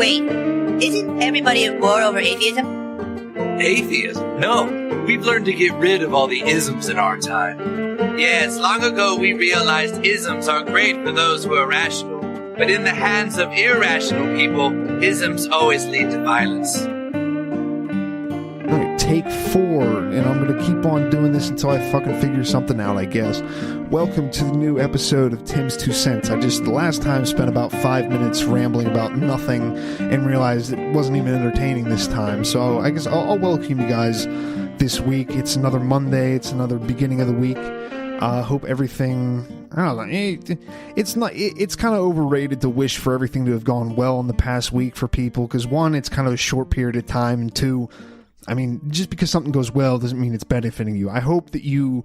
Wait, isn't everybody at war over atheism? Atheism? No, we've learned to get rid of all the isms in our time. Yes, long ago we realized isms are great for those who are rational, but in the hands of irrational people, isms always lead to violence. All right, take 4, and I'm going to keep on doing this until I fucking figure something out, I guess. Welcome to the new episode of Tim's 2 Cents. the last time spent about 5 minutes rambling about nothing and realized it wasn't even entertaining this time. So I guess I'll welcome you guys this week. It's another Monday. It's another beginning of the week. Hope everything, I don't know, it's kind of overrated to wish for everything to have gone well in the past week for people, because one, it's kind of a short period of time, and two, I mean, just because something goes well doesn't mean it's benefiting you. I hope that you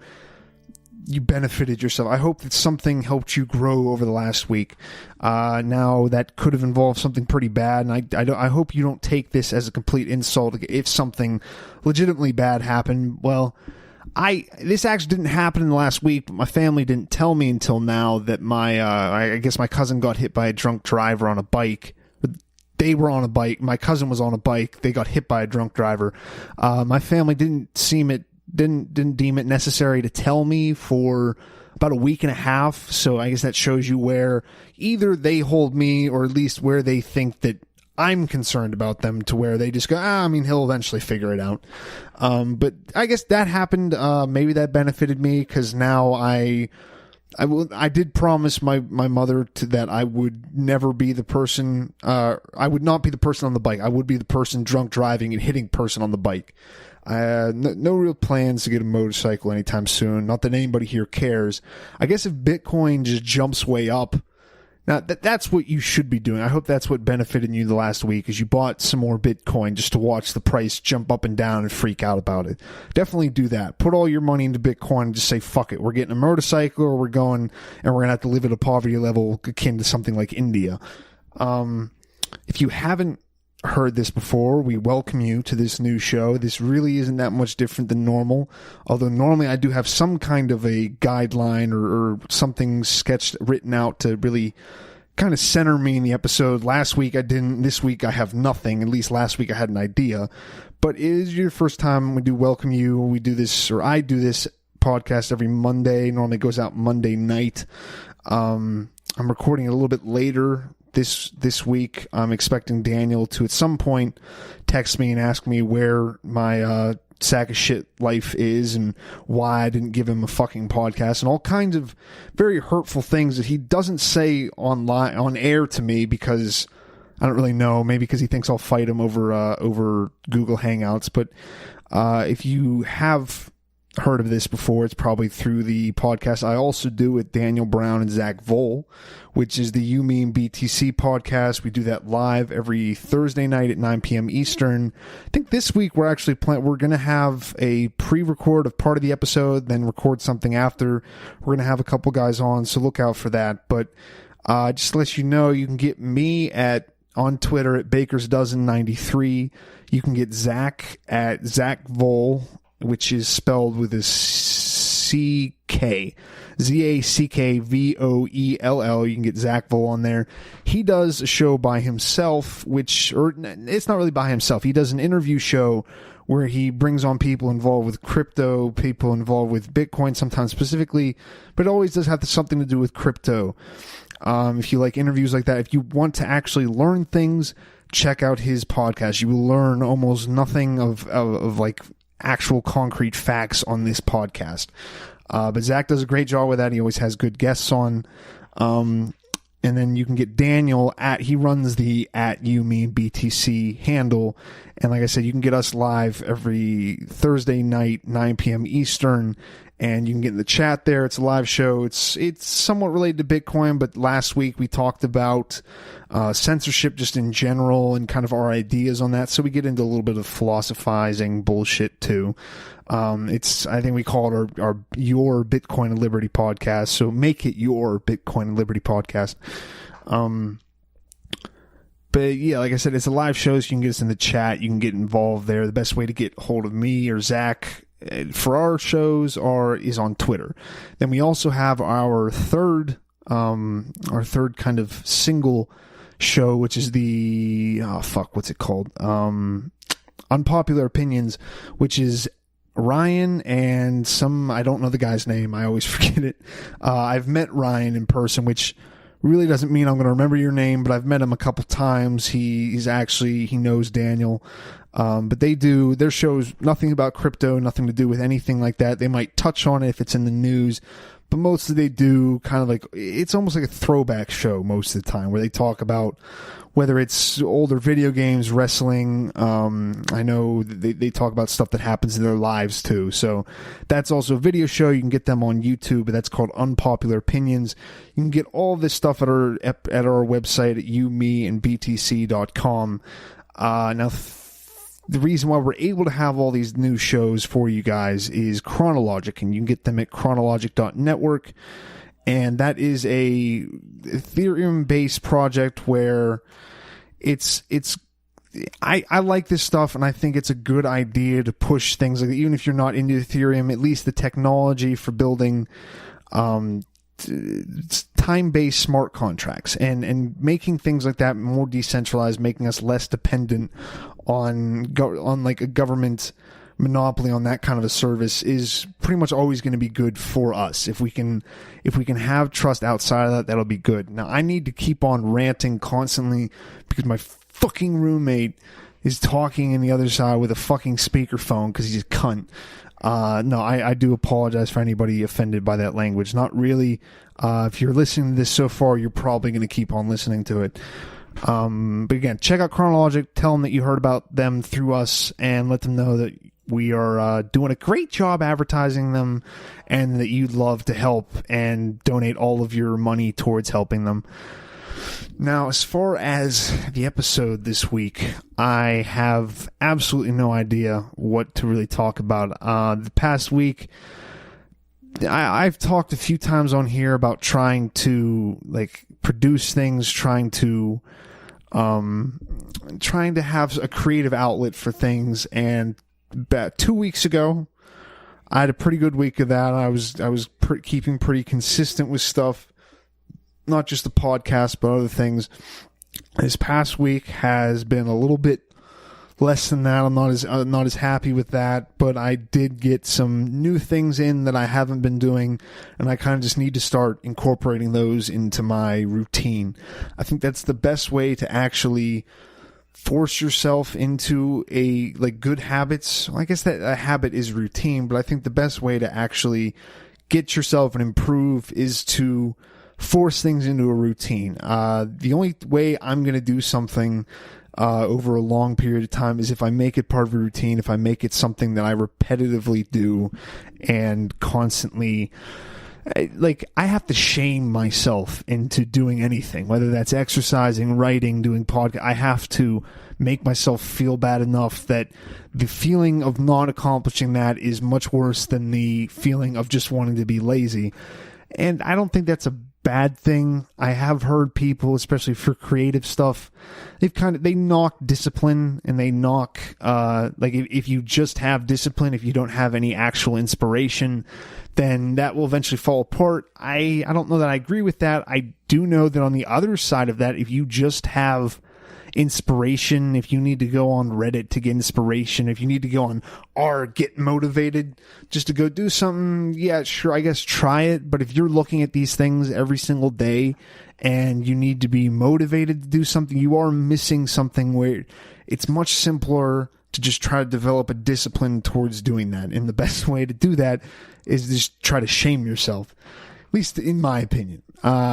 benefited yourself. I hope that something helped you grow over the last week. Now, that could have involved something pretty bad, and I hope you don't take this as a complete insult. If something legitimately bad happened, well, this actually didn't happen in the last week, but my family didn't tell me until now that I guess my cousin got hit by a drunk driver on a bike. They were on a bike. My cousin was on a bike. They got hit by a drunk driver. My family didn't deem it necessary to tell me for about a week and a half. So I guess that shows you where either they hold me, or at least where they think that I'm concerned about them, to where they just go, I mean, he'll eventually figure it out. But I guess that happened. Maybe that benefited me, because now I did promise my mother that I would never be the person, I would not be the person on the bike. I would be the person drunk driving and hitting person on the bike. No real plans to get a motorcycle anytime soon. Not that anybody here cares. I guess if Bitcoin just jumps way up, now that's what you should be doing. I hope that's what benefited you the last week, is you bought some more Bitcoin just to watch the price jump up and down and freak out about it. Definitely do that. Put all your money into Bitcoin and just say, fuck it. We're getting a motorcycle, or we're going and we're going to have to live at a poverty level akin to something like India. If you haven't heard this before, we welcome you to this new show. This really isn't that much different than normal, although normally I do have some kind of a guideline or something written out to really kind of center me in the episode. Last week I didn't. This week I have nothing. At least last week I had an idea. But it is your first time, we do welcome you. We do this, or I do this podcast every Monday. Normally it goes out Monday night. I'm recording it a little bit later this week. I'm expecting Daniel to at some point text me and ask me where my sack of shit life is and why I didn't give him a fucking podcast, and all kinds of very hurtful things that he doesn't say on air to me, because I don't really know, maybe because he thinks I'll fight him over Google Hangouts. But if you have heard of this before, it's probably through the podcast I also do with Daniel Brown and Zach Vole, which is the You Mean BTC podcast. We do that live every Thursday night at 9 p.m. Eastern. I think this week we're actually we're going to have a pre-record of part of the episode, then record something after. We're going to have a couple guys on, so look out for that. But just to let you know, you can get me on Twitter at BakersDozen93. You can get Zach at Zach Vole, which is spelled with a C-K. ZACKVOELL. You can get Zach Vole on there. He does a show by himself, it's not really by himself. He does an interview show where he brings on people involved with crypto, people involved with Bitcoin sometimes specifically, but it always does have something to do with crypto. If you like interviews like that, if you want to actually learn things, check out his podcast. You will learn almost nothing of like actual concrete facts on this podcast. But Zach does a great job with that. He always has good guests on. And then you can get Daniel he runs the You Mean BTC handle. And like I said, you can get us live every Thursday night, 9 p.m. Eastern. And you can get in the chat there. It's a live show. It's somewhat related to Bitcoin, but last week we talked about censorship just in general and kind of our ideas on that. So we get into a little bit of philosophizing bullshit too. I think we call it our Your Bitcoin and Liberty podcast. So make it Your Bitcoin and Liberty podcast. But yeah, like I said, it's a live show, so you can get us in the chat. You can get involved there. The best way to get hold of me or Zach for our shows is on Twitter. Then we also have our third kind of single show, which is the what's it called? Unpopular Opinions, which is Ryan and I don't know the guy's name. I always forget it. I've met Ryan in person, which really doesn't mean I'm going to remember your name, but I've met him a couple times. He knows Daniel. But their shows, nothing about crypto, nothing to do with anything like that. They might touch on it if it's in the news, but mostly they do kind of like, it's almost like a throwback show most of the time, where they talk about whether it's older video games, wrestling. I know they talk about stuff that happens in their lives too. So that's also a video show. You can get them on YouTube, but that's called Unpopular Opinions. You can get all this stuff at our website at youmeandbtc.com. Now, the reason why we're able to have all these new shows for you guys is Chronologic, and you can get them at chronologic.network. And that is a Ethereum-based project where I like this stuff, and I think it's a good idea to push things like that. Even if you're not into Ethereum, at least the technology for building time-based smart contracts and making things like that more decentralized, making us less dependent on like a government monopoly on that kind of a service is pretty much always going to be good for us. If we can have trust outside of that, that'll be good. Now, I need to keep on ranting constantly because my fucking roommate is talking in the other side with a fucking speakerphone because he's a cunt. No, I do apologize for anybody offended by that language. Not really. If you're listening to this so far, you're probably going to keep on listening to it. But again, check out Chronologic, tell them that you heard about them through us, and let them know that we are doing a great job advertising them, and that you'd love to help and donate all of your money towards helping them. Now, as far as the episode this week, I have absolutely no idea what to really talk about. The past week, I've talked a few times on here about trying to produce things, trying to have a creative outlet for things, and about 2 weeks ago, I had a pretty good week of that. I was keeping pretty consistent with stuff, not just the podcast, but other things. This past week has been a little bit less than that. I'm not as happy with that, but I did get some new things in that I haven't been doing, and I kind of just need to start incorporating those into my routine. I think that's the best way to actually force yourself into good habits. Well, I guess that a habit is routine, but I think the best way to actually get yourself and improve is to force things into a routine. The only way I'm going to do something over a long period of time is if I make it part of a routine, if I make it something that I repetitively do and constantly, I have to shame myself into doing anything, whether that's exercising, writing, doing podcast. I have to make myself feel bad enough that the feeling of not accomplishing that is much worse than the feeling of just wanting to be lazy. And I don't think that's a bad thing. I have heard people, especially for creative stuff, they knock discipline, and they knock if you just have discipline, if you don't have any actual inspiration, then that will eventually fall apart. I don't know that I agree with that. I do know that on the other side of that, if you just have inspiration, if you need to go on Reddit to get inspiration, if you need to go on R, get motivated just to go do something, yeah, sure, I guess try it. But if you're looking at these things every single day and you need to be motivated to do something, you are missing something where it's much simpler to just try to develop a discipline towards doing that. And the best way to do that is just try to shame yourself, at least in my opinion.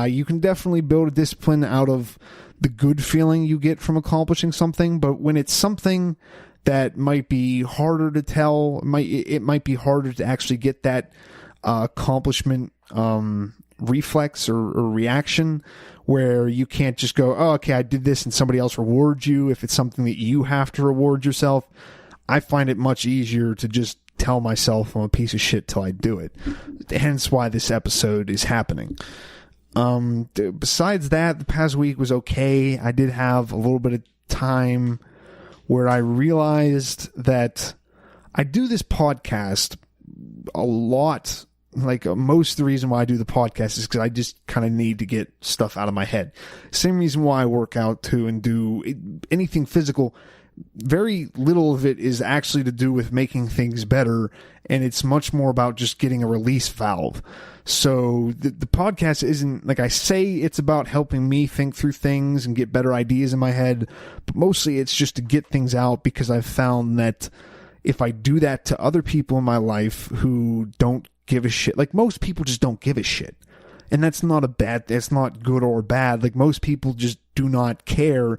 You can definitely build a discipline out of the good feeling you get from accomplishing something, but when it's something that might be harder to tell, it might be harder to actually get that accomplishment reflex or reaction, where you can't just go, oh, okay, I did this and somebody else rewards you. If it's something that you have to reward yourself, I find it much easier to just tell myself I'm a piece of shit till I do it. Hence why this episode is happening. Besides that, the past week was okay. I did have a little bit of time where I realized that I do this podcast a lot most of the reason why I do the podcast is because I just kind of need to get stuff out of my head. Same reason why I work out too and do anything physical. Very little of it is actually to do with making things better, and it's much more about just getting a release valve. So the podcast isn't, like I say, it's about helping me think through things and get better ideas in my head, but mostly it's just to get things out, because I've found that if I do that to other people in my life who don't give a shit, like most people just don't give a shit. And that's not good or bad. Like most people just do not care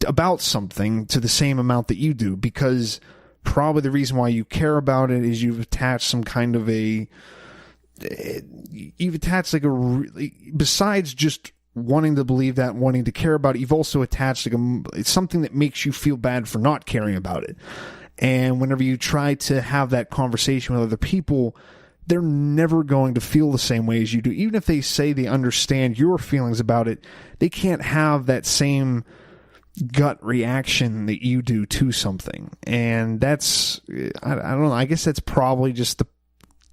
about something to the same amount that you do, because probably the reason why you care about it is you've attached some kind of besides just wanting to believe that, wanting to care about it, you've also attached it's something that makes you feel bad for not caring about it. And whenever you try to have that conversation with other people, they're never going to feel the same way as you do. Even if they say they understand your feelings about it, they can't have that same gut reaction that you do to something. And that's, I don't know, I guess that's probably just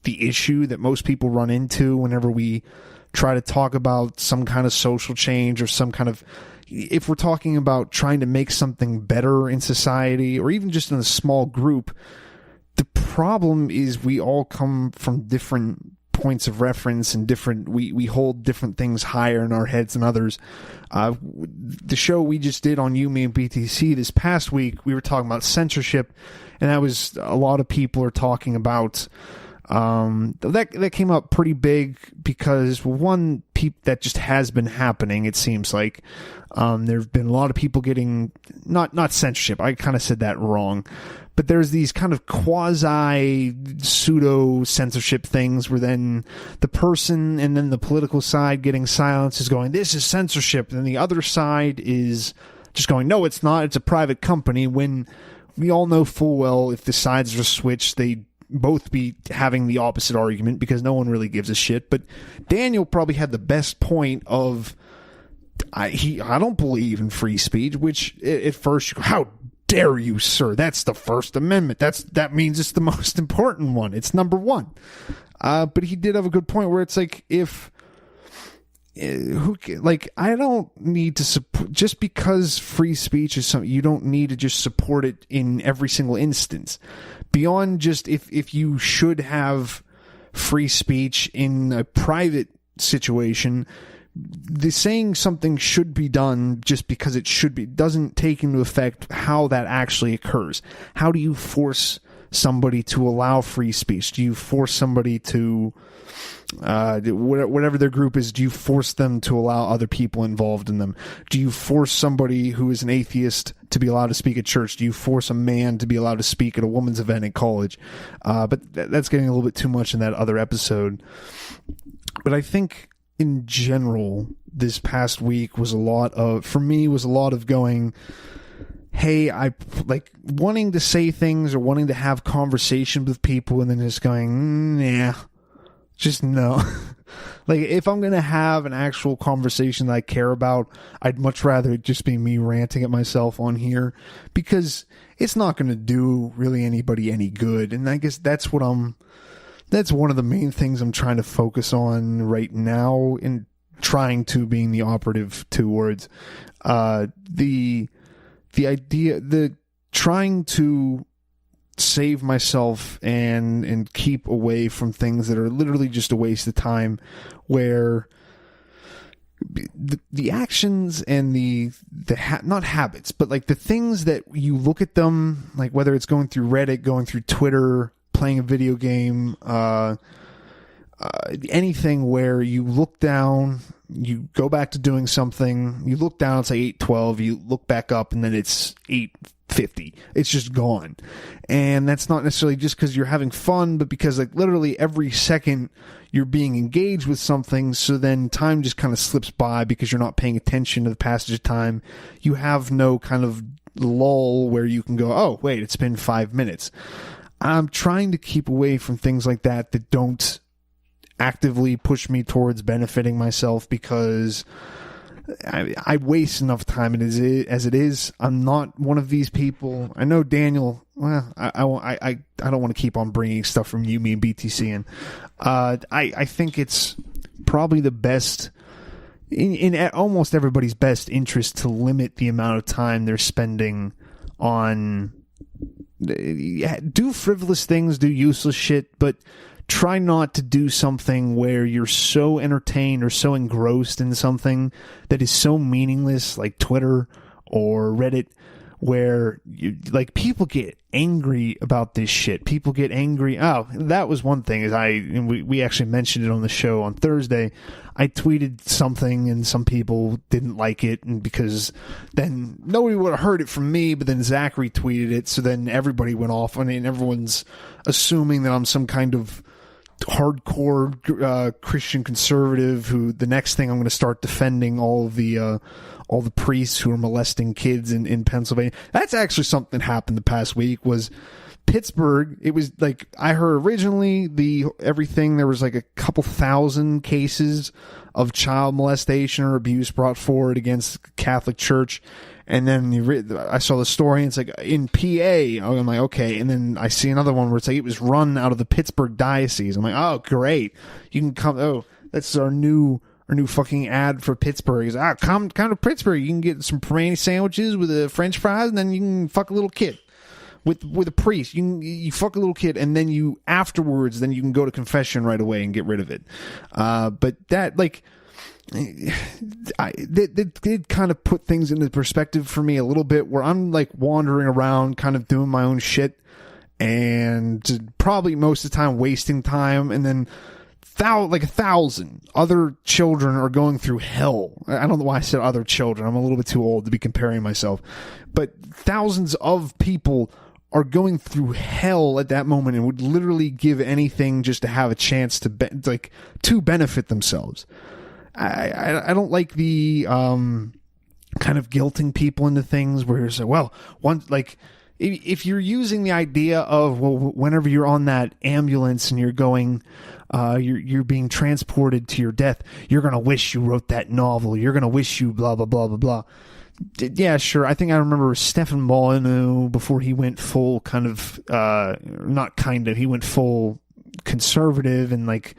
the issue that most people run into whenever we try to talk about some kind of social change or some kind of, if we're talking about trying to make something better in society or even just in a small group. The problem is we all come from different points of reference and we hold different things higher in our heads than others. The show we just did on You, Me, and BTC this past week, we were talking about censorship, and that was, a lot of people are talking about, that came up pretty big because one, that just has been happening, it seems like. There have been a lot of people getting, not censorship, I kind of said that wrong, but there's these kind of quasi pseudo censorship things where then the person and then the political side getting silence is going, this is censorship. And then the other side is just going, no, it's not. It's a private company, when we all know full well if the sides are switched, they'd both be having the opposite argument because no one really gives a shit. But Daniel probably had the best point of, I don't believe in free speech, which at first you go, how dare you, sir? That's the First Amendment. That means it's the most important one. It's number one. But he did have a good point where it's like, I don't need to support, just because free speech is something, you don't need to just support it in every single instance. Beyond just if you should have free speech in a private situation, the saying something should be done just because it should be doesn't take into effect how that actually occurs. How do you force somebody to allow free speech? Do you force somebody to, whatever their group is, do you force them to allow other people involved in them? Do you force somebody who is an atheist to be allowed to speak at church? Do you force a man to be allowed to speak at a woman's event at college? But that's getting a little bit too much in that other episode. But I think in general, this past week was a lot of going, hey, I like wanting to say things or wanting to have conversations with people and then just going, nah, just no. Like, if I'm going to have an actual conversation that I care about, I'd much rather it just be me ranting at myself on here, because it's not going to do really anybody any good. And I guess that's one of the main things I'm trying to focus on right now, in trying to being the operative two words. The idea, trying to save myself and keep away from things that are literally just a waste of time, where the actions and not habits, but like the things that you look at them, like whether it's going through Reddit, going through Twitter, playing a video game, anything where you look down, you go back to doing something, you look down, it's like 8:12, you look back up, and then it's 8:50. It's just gone. And that's not necessarily just because you're having fun, but because like literally every second you're being engaged with something, so then time just kind of slips by because you're not paying attention to the passage of time. You have no kind of lull where you can go, oh, wait, it's been 5 minutes. I'm trying to keep away from things like that don't actively push me towards benefiting myself, because I waste enough time as it is. I'm not one of these people. I know Daniel. Well, I don't want to keep on bringing stuff from you, me, and BTC in. I think it's probably the best in almost everybody's best interest to limit the amount of time they're spending on. Do frivolous things, do useless shit, but try not to do something where you're so entertained or so engrossed in something that is so meaningless, like Twitter or Reddit, where people get angry about this shit. People get angry. Oh, that was one thing. We actually mentioned it on the show on Thursday. I tweeted something and some people didn't like it, and because then nobody would have heard it from me, but then Zachary tweeted it, so then everybody went off. I mean, everyone's assuming that I'm some kind of hardcore Christian conservative who the next thing I'm going to start defending all the priests who are molesting kids in Pennsylvania. That's actually something that happened the past week. Was Pittsburgh. It was like, I heard originally there was like a couple thousand cases of child molestation or abuse brought forward against the Catholic Church. And then I saw the story, and it's like in PA. I'm like, okay. And then I see another one where it's like it was run out of the Pittsburgh diocese. I'm like, oh, great. You can come. Oh, that's our new fucking ad for Pittsburgh. Is come to Pittsburgh. You can get some pepperoni sandwiches with a French fries, and then you can fuck a little kid with a priest. You fuck a little kid, and then you afterwards, then you can go to confession right away and get rid of it. But that it did kind of put things into perspective for me a little bit, where I'm like wandering around kind of doing my own shit and probably most of the time wasting time, and then 1,000 other children are going through hell. I don't know why I said other children. I'm a little bit too old to be comparing myself, but thousands of people are going through hell at that moment and would literally give anything just to have a chance to benefit themselves. I don't like the kind of guilting people into things where it's like, well, if you're using the idea of, well, whenever you're on that ambulance and you're going, you're being transported to your death, you're going to wish you wrote that novel. You're going to wish you blah, blah, blah, blah, blah. Yeah, sure. I think I remember Stefan Molyneux before he went full he went full conservative, and like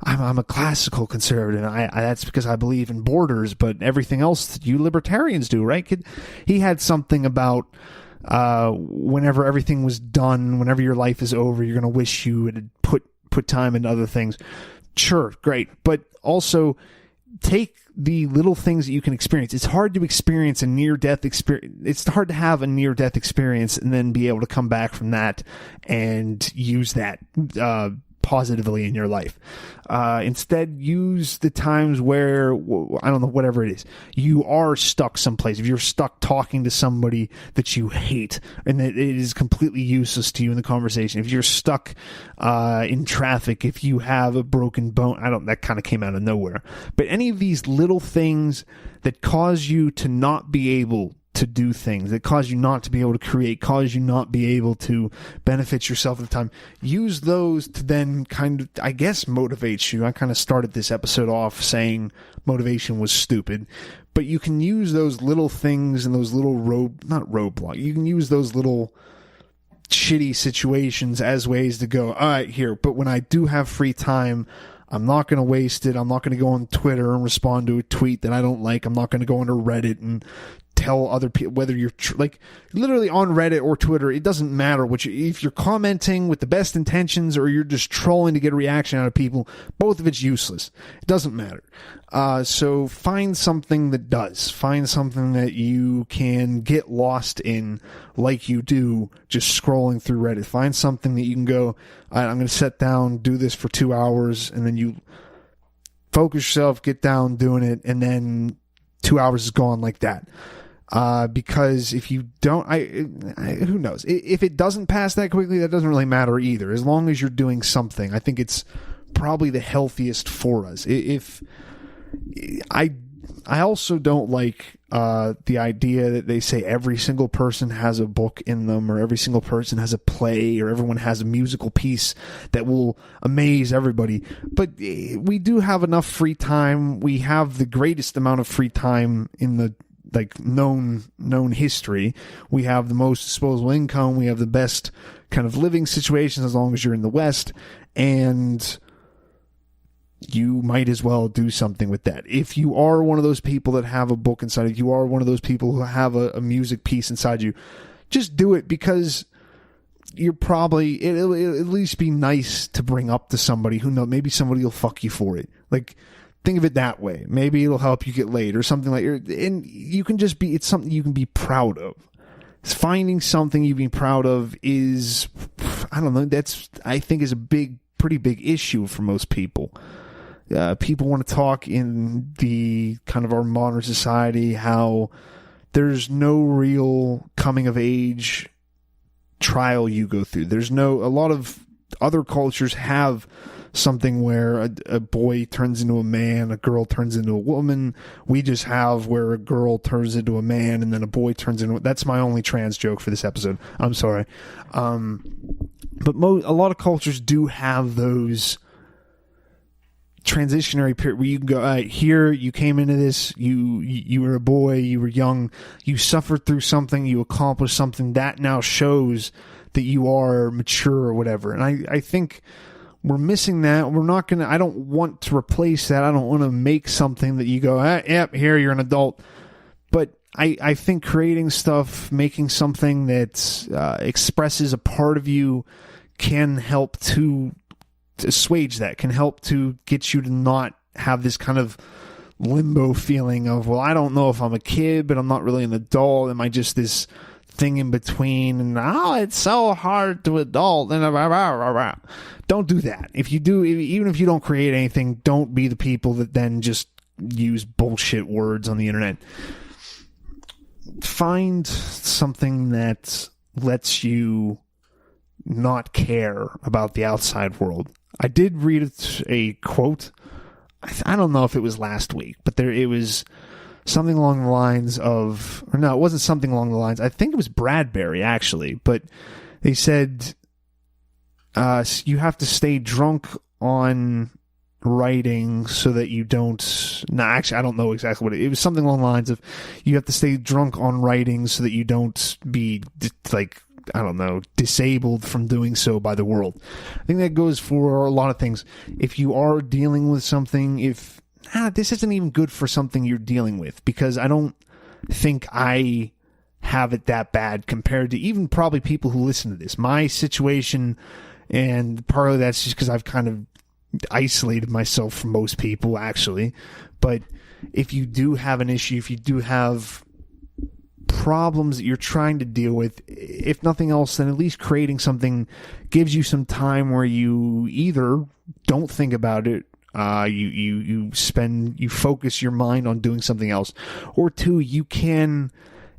I'm a classical conservative. That's because I believe in borders, but everything else you libertarians do, right? He had something about whenever everything was done, whenever your life is over, you're going to wish you had put time into other things. Sure, great, but also take the little things that you can experience. It's hard to experience a near-death experience. It's hard to have a near-death experience and then be able to come back from that and use that positively in your life. Instead, use the times where, I don't know, whatever it is, you are stuck someplace. If you're stuck talking to somebody that you hate and that it is completely useless to you in the conversation, if you're stuck in traffic, if you have a broken bone, that kind of came out of nowhere. But any of these little things that cause you to not be able to do things, that cause you not to be able to create, cause you not be able to benefit yourself at the time, use those to then kind of, I guess, motivate you. I kind of started this episode off saying motivation was stupid, but you can use those little things and those little you can use those little shitty situations as ways to go, all right, here, but when I do have free time, I'm not going to waste it. I'm not going to go on Twitter and respond to a tweet that I don't like. I'm not going to go onto Reddit and tell other people, whether you're literally on Reddit or Twitter, it doesn't matter if you're commenting with the best intentions or you're just trolling to get a reaction out of people, both of it's useless. It doesn't matter. So find something that does. Find something that you can get lost in, like you do just scrolling through Reddit. Find something that you can go, all right, I'm going to sit down, do this for 2 hours, and then you focus yourself, get down doing it, and then 2 hours is gone like that. Because if you don't, who knows? If it doesn't pass that quickly, that doesn't really matter either. As long as you're doing something, I think it's probably the healthiest for us. If I I also don't like the idea that they say every single person has a book in them, or every single person has a play, or everyone has a musical piece that will amaze everybody. But we do have enough free time. We have the greatest amount of free time in the known history. We have the most disposable income. We have the best kind of living situations as long as you're in the West, and you might as well do something with that. If you are one of those people that have a book inside of you, you are one of those people who have a music piece inside you, just do it, because you're probably, it'll at least be nice to bring up to somebody who knows, maybe somebody will fuck you for it. Like, think of it that way. Maybe it'll help you get laid or something like that. And you can just be, it's something you can be proud of. Finding something you can be proud of is, I don't know, I think is a pretty big issue for most people. People want to talk in the kind of our modern society how there's no real coming of age trial you go through. A lot of other cultures have something where a boy turns into a man, a girl turns into a woman. We just have where a girl turns into a man and then a boy turns into... That's my only trans joke for this episode. I'm sorry. But a lot of cultures do have those transitionary period where you can go, here you came into this, you were a boy, you were young, you suffered through something, you accomplished something that now shows that you are mature or whatever. And I think we're missing that. I don't want to replace that. I don't want to make something that you go, yep, here you're an adult. But I think creating stuff, making something that expresses a part of you can help to assuage that, can help to get you to not have this kind of limbo feeling of, well, I don't know if I'm a kid, but I'm not really an adult. Am I just this thing in between? And it's so hard to adult. Don't do that. If you do, even if you don't create anything, don't be the people that then just use bullshit words on the internet. Find something that lets you not care about the outside world. I did read a quote. I don't know if it was last week, but it was something along the lines of, or no, it wasn't something along the lines. I think it was Bradbury, actually, but they said you have to stay drunk on writing so that you don't... No, actually, I don't know exactly what it was. Something along the lines of you have to stay drunk on writing so that you don't be, like, I don't know, disabled from doing so by the world. I think that goes for a lot of things. If you are dealing with something, this isn't even good for something you're dealing with, because I don't think I have it that bad compared to even probably people who listen to this. My situation, and part of that's just because I've kind of isolated myself from most people, actually. But if you do have an issue, if you do have problems that you're trying to deal with, if nothing else, then at least creating something gives you some time where you either don't think about it, you focus your mind on doing something else, or two, you can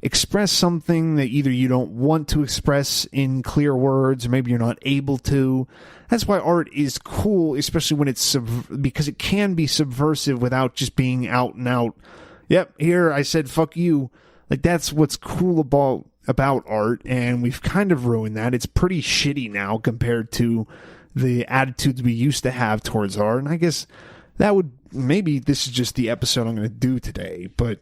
express something that either you don't want to express in clear words, or maybe you're not able to. That's why art is cool, especially when it's because it can be subversive without just being out and out. Yep, here I said fuck you. Like, that's what's cool about art, and we've kind of ruined that. It's pretty shitty now compared to the attitudes we used to have towards art. And I guess maybe this is just the episode I'm going to do today, but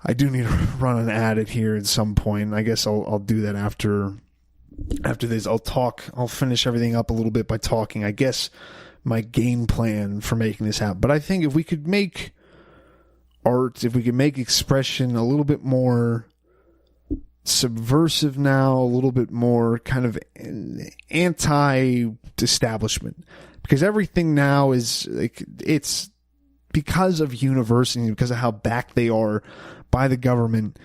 I do need to run an ad at here at some point. I guess I'll do that after this. I'll finish everything up a little bit by talking, I guess, my game plan for making this happen. But I think if we could make art, if we could make expression a little bit more subversive now, a little bit more kind of anti-establishment, because everything now is like, it's because of universities, because of how backed they are by the government.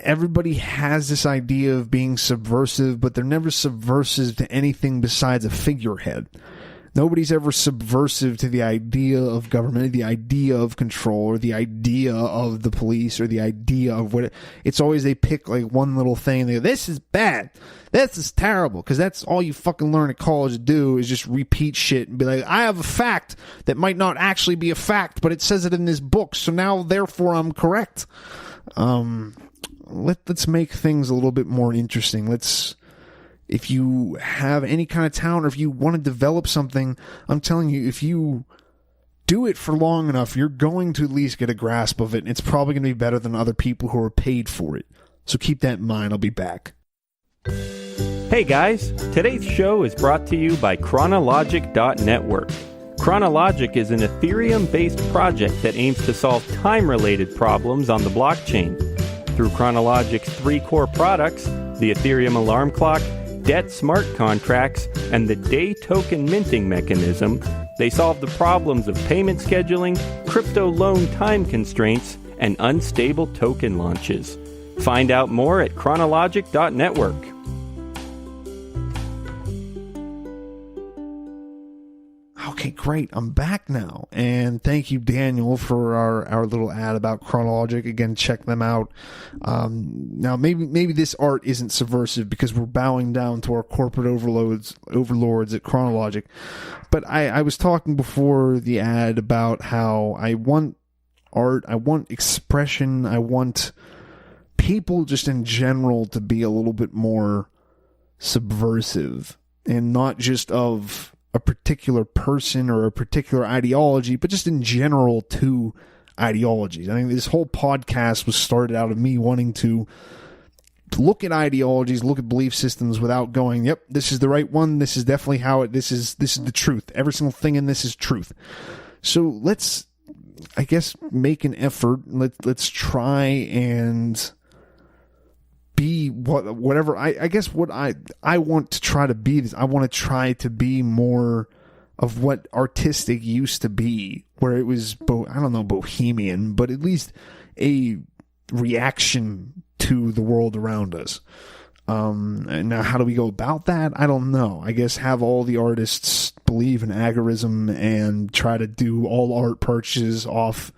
Everybody has this idea of being subversive, but they're never subversive to anything besides a figurehead. Nobody's ever subversive to the idea of government, the idea of control, or the idea of the police, or the idea of what it's always they pick like one little thing and they go, this is bad. This is terrible. Because that's all you fucking learn at college to do is just repeat shit and be like, I have a fact that might not actually be a fact, but it says it in this book. So now, therefore, I'm correct. Let's make things a little bit more interesting. If you have any kind of talent or if you want to develop something, I'm telling you, if you do it for long enough, you're going to at least get a grasp of it. And it's probably going to be better than other people who are paid for it. So keep that in mind. I'll be back. Hey guys, today's show is brought to you by Chronologic.network. Chronologic is an Ethereum-based project that aims to solve time-related problems on the blockchain. Through Chronologic's 3 core products, the Ethereum alarm clock, debt smart contracts, and the day token minting mechanism, they solve the problems of payment scheduling, crypto loan time constraints, and unstable token launches. Find out more at Chronologic.network. Okay, great. I'm back now. And thank you, Daniel, for our little ad about Chronologic. Again, check them out. Now, maybe this art isn't subversive because we're bowing down to our corporate overlords at Chronologic. But I was talking before the ad about how I want art, I want expression, I want people just in general to be a little bit more subversive and not just of a particular person or a particular ideology, but just in general to ideologies. I think this whole podcast was started out of me wanting to look at ideologies, look at belief systems without going, yep, this is the right one. This is definitely how it, this is the truth. Every single thing in this is truth. So let's, I guess, make an effort. Let's try and be whatever I guess what I want to try to be is I want to try to be more of what artistic used to be, where it was I don't know, bohemian, but at least a reaction to the world around us. And now how do we go about that? I don't know. I guess have all the artists believe in agorism and try to do all art purchases off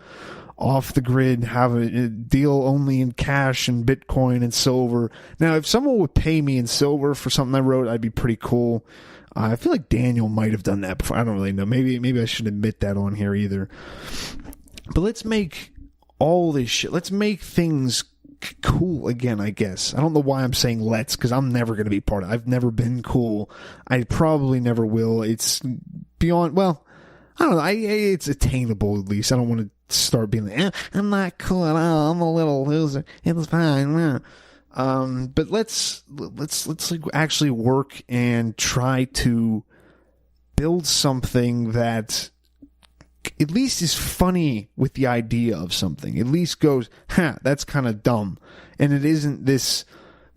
the grid, have a deal only in cash and Bitcoin and silver. Now, if someone would pay me in silver for something I wrote, I'd be pretty cool. I feel like Daniel might have done that before. I don't really know. Maybe I shouldn't admit that on here either. But let's make all this shit. Let's make things cool again, I guess. I don't know why I'm saying let's, because I'm never going to be part of it. I've never been cool. I probably never will. It's beyond, well, I don't know. It's attainable, at least. I don't want to start being like, I'm not cool at all. I'm a little loser. It's fine. But let's like actually work and try to build something that at least is funny with the idea of something. At least goes, that's kind of dumb. And it isn't this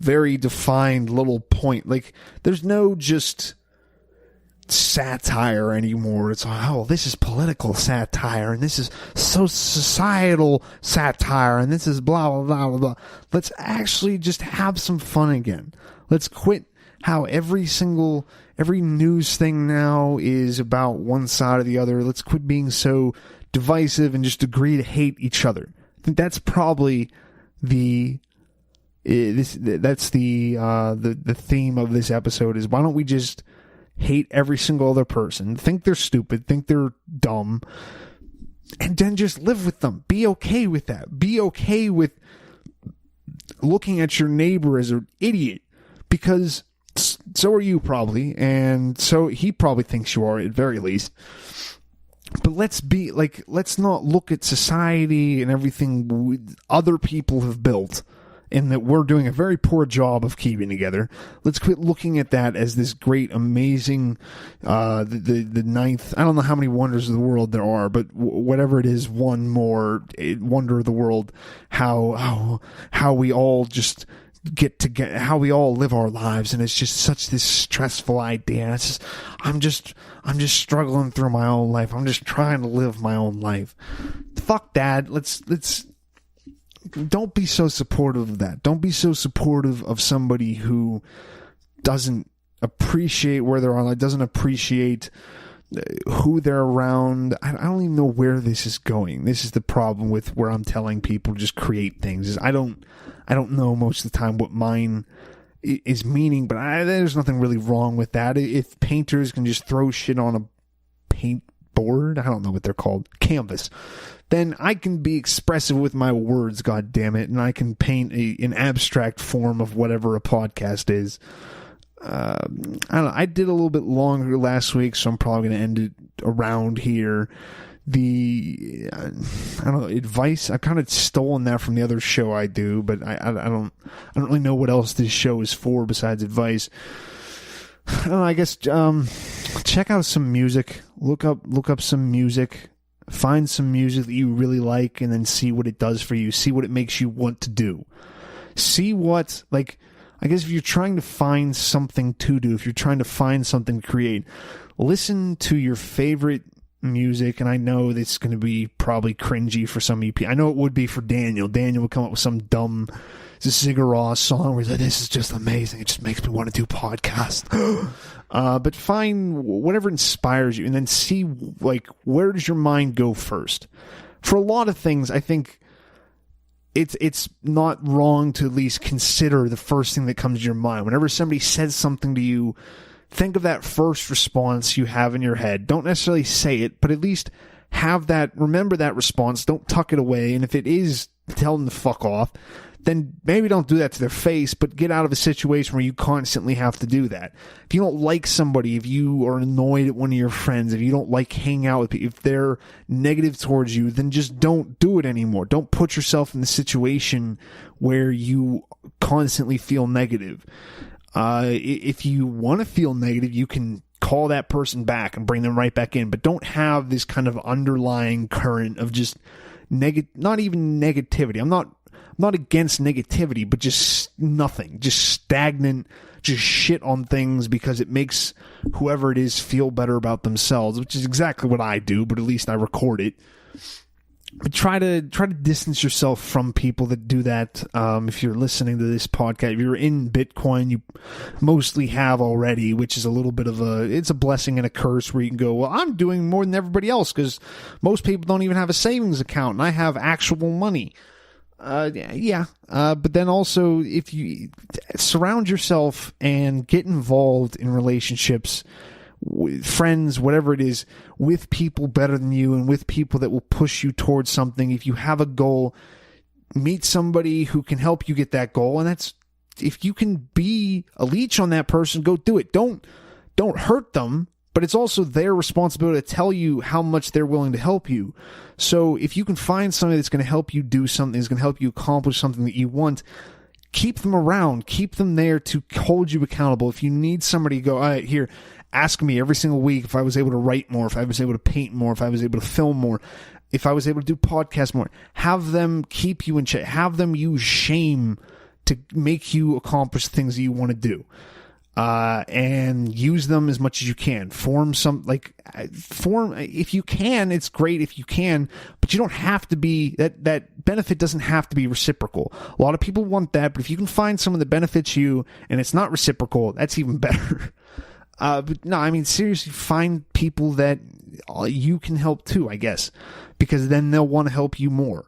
very defined little point. Like, there's no just satire anymore. It's like, oh, this is political satire, and this is so societal satire, and this is blah blah blah blah blah. Let's actually just have some fun again. Let's quit how every news thing now is about one side or the other. Let's quit being so divisive and just agree to hate each other. I think that's probably the theme of this episode is, why don't we just hate every single other person, think they're stupid, think they're dumb, and then just live with them. Be okay with that. Be okay with looking at your neighbor as an idiot, because so are you probably, and so he probably thinks you are at very least. But let's not look at society and everything other people have built and that we're doing a very poor job of keeping together. Let's quit looking at that as this great, amazing, the ninth, I don't know how many wonders of the world there are, but whatever it is, one more wonder of the world, how we all just get together, how we all live our lives, and it's just such this stressful idea. It's just, I'm just struggling through my own life. I'm just trying to live my own life. Fuck that. Let's don't be so supportive of that. Don't be so supportive of somebody who doesn't appreciate where they're on, doesn't appreciate who they're around. I don't even know where this is going. This is the problem with where I'm telling people just create things. Is I don't know most of the time what mine is meaning, but there's nothing really wrong with that. If painters can just throw shit on a paint board, I don't know what they're called, canvas, then I can be expressive with my words, god damn it, and I can paint an abstract form of whatever a podcast is. I don't know, I did a little bit longer last week, so I'm probably going to end it around here. I don't know, advice, I've kind of stolen that from the other show I do, but I don't really know what else this show is for besides advice. I don't know, I guess check out some music, look up some music, find some music that you really like, and then see what it does for you, see what it makes you want to do, see what, like, I guess if you're trying to find something to do, if you're trying to find something to create, listen to your favorite music. And I know this is going to be probably cringy for some EP. I know it would be for Daniel. Daniel would come up with some dumb Sigur Rós song where he's like, this is just amazing. It just makes me want to do podcasts. But find whatever inspires you and then see, like, where does your mind go first? For a lot of things, I think it's not wrong to at least consider the first thing that comes to your mind. Whenever somebody says something to you, think of that first response you have in your head. Don't necessarily say it, but at least remember that response. Don't tuck it away. And if it is tell them to fuck off, then maybe don't do that to their face, but get out of a situation where you constantly have to do that. If you don't like somebody, if you are annoyed at one of your friends, if you don't like hanging out with people, if they're negative towards you, then just don't do it anymore. Don't put yourself in the situation where you constantly feel negative. If you want to feel negative, you can call that person back and bring them right back in, but don't have this kind of underlying current of just not even negativity. I'm not against negativity, but just nothing, just stagnant, just shit on things because it makes whoever it is feel better about themselves, which is exactly what I do, but at least I record it. But try to distance yourself from people that do that. If you're listening to this podcast, if you're in Bitcoin, you mostly have already, which is a little bit of it's a blessing and a curse where you can go, well, I'm doing more than everybody else because most people don't even have a savings account and I have actual money. But then also if you surround yourself and get involved in relationships, with friends, whatever it is, with people better than you and with people that will push you towards something. If you have a goal, meet somebody who can help you get that goal. And that's, if you can be a leech on that person, go do it. Don't hurt them, but it's also their responsibility to tell you how much they're willing to help you. So if you can find somebody that's going to help you do something, that's going to help you accomplish something that you want, keep them around, keep them there to hold you accountable. If you need somebody to go, all right, here, ask me every single week if I was able to write more, if I was able to paint more, if I was able to film more, if I was able to do podcasts more. Have them keep you in check. Have them use shame to make you accomplish things that you want to do. And use them as much as you can. Form, if you can, it's great if you can, but you don't have to be, that benefit doesn't have to be reciprocal. A lot of people want that, but if you can find someone that benefits you and it's not reciprocal, that's even better. But no, I mean, seriously, find people that you can help too, I guess, because then they'll want to help you more.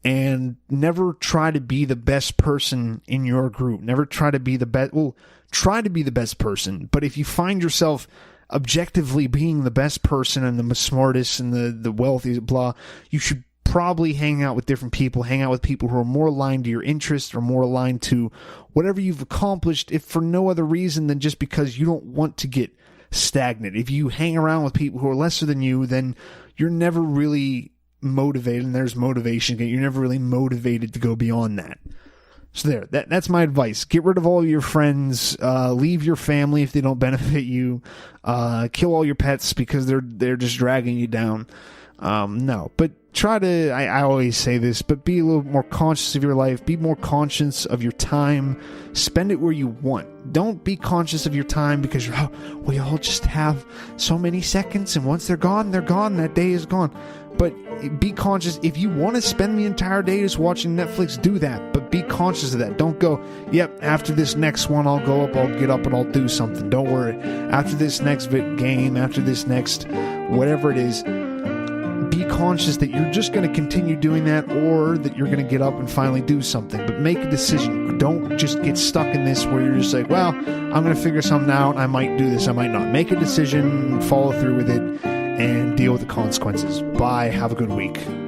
And never try to be the best person in your group. Never try to be the best. Well, try to be the best person. But if you find yourself objectively being the best person and the smartest and the wealthiest, blah, you should probably hang out with different people. Hang out with people who are more aligned to your interests or more aligned to whatever you've accomplished, if for no other reason than just because you don't want to get stagnant. If you hang around with people who are lesser than you, then you're never really motivated, and there's motivation. You're never really motivated to go beyond that. So that's my advice. Get rid of all your friends. Leave your family if they don't benefit you. Kill all your pets because they're just dragging you down. No, but try to, I always say this, but be a little more conscious of your life. Be more conscious of your time. Spend it where you want. Don't be conscious of your time because we all just have so many seconds, and once they're gone, that day is gone. But be conscious. If you want to spend the entire day just watching Netflix, do that. But be conscious of that. Don't go, yep, after this next one, I'll get up and I'll do something. Don't worry. After this next game, after this next whatever it is, be conscious that you're just going to continue doing that, or that you're going to get up and finally do something. But make a decision. Don't just get stuck in this where you're just like, well, I'm going to figure something out. I might do this, I might not. Make a decision, follow through with it, and deal with the consequences. Bye. Have a good week.